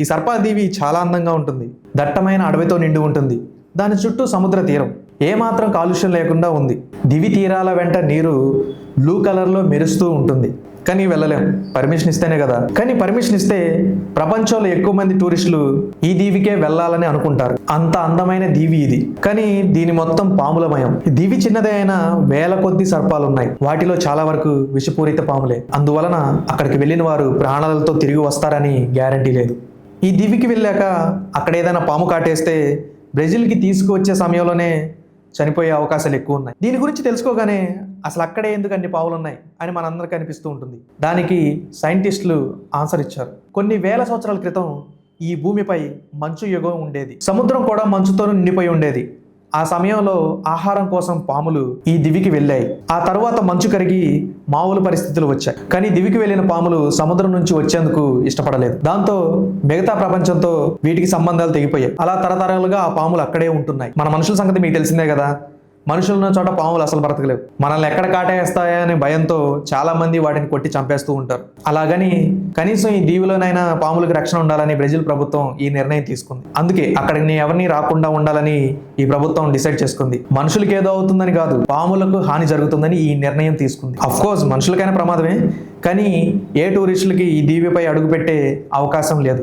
ఈ సర్పాదీవి చాలా అందంగా ఉంటుంది. దట్టమైన అడవితో నిండి ఉంటుంది. దాని చుట్టూ సముద్ర తీరం ఏమాత్రం కాలుష్యం లేకుండా ఉంది. దివి తీరాల వెంట నీరు బ్లూ కలర్లో మెరుస్తూ ఉంటుంది. కానీ వెళ్ళలేం, పర్మిషన్ ఇస్తేనే కదా. కానీ పర్మిషన్ ఇస్తే ప్రపంచంలో ఎక్కువ మంది టూరిస్టులు ఈ దీవికే వెళ్ళాలని అనుకుంటారు. అంత అందమైన దీవి ఇది. కానీ దీని మొత్తం పాములమయం. ఈ దీవి చిన్నదే అయినా వేల కొద్ది సర్పాలు ఉన్నాయి. వాటిలో చాలా వరకు విషపూరిత పాములే. అందువలన అక్కడికి వెళ్ళిన వారు ప్రాణాలతో తిరిగి వస్తారని గ్యారంటీ లేదు. ఈ దీవికి వెళ్ళాక అక్కడ ఏదైనా పాము కాటేస్తే బ్రెజిల్కి తీసుకువచ్చే సమయంలోనే చనిపోయే అవకాశాలు ఎక్కువ ఉన్నాయి. దీని గురించి తెలుసుకోగానే అసలు అక్కడే ఎందుకు అన్ని పావులు ఉన్నాయి అని మనందరికీ అనిపిస్తూ ఉంటుంది. దానికి సైంటిస్టులు ఆన్సర్ ఇచ్చారు. కొన్ని వేల సంవత్సరాల క్రితం ఈ భూమిపై మంచు యుగం ఉండేది. సముద్రం కూడా మంచుతో నిండిపోయి ఉండేది. ఆ సమయంలో ఆహారం కోసం పాములు ఈ దివికి వెళ్ళాయి. ఆ తర్వాత మంచు కరిగి మామూలు పరిస్థితులు వచ్చాయి. కానీ దివికి వెళ్ళిన పాములు సముద్రం నుంచి వచ్చేందుకు ఇష్టపడలేదు. దాంతో మిగతా ప్రపంచంతో వీటికి సంబంధాలు తెగిపోయాయి. అలా తరతరాలుగా ఆ పాములు అక్కడే ఉంటున్నాయి. మన మనుషుల సంగతి మీకు తెలిసిందే కదా. మనుషులు ఉన్న చోట పాములు అసలు బ్రతకలేవు. మనల్ని ఎక్కడ కాటేస్తాయా అనే భయంతో చాలా మంది వాటిని కొట్టి చంపేస్తూ ఉంటారు. అలాగని కనీసం ఈ దీవిలోనైనా పాములకు రక్షణ ఉండాలని బ్రెజిల్ ప్రభుత్వం ఈ నిర్ణయం తీసుకుంది. అందుకే అక్కడికి ఎవరిని రాకుండా ఉండాలని ఈ ప్రభుత్వం డిసైడ్ చేసుకుంది. మనుషులకి ఏదో అవుతుందని కాదు, పాములకు హాని జరుగుతుందని ఈ నిర్ణయం తీసుకుంది. అఫ్ కోర్స్ మనుషులకైనా ప్రమాదమే, కానీ ఏ టూరిస్టులకి ఈ దీవిపై అడుగుపెట్టే అవకాశం లేదు.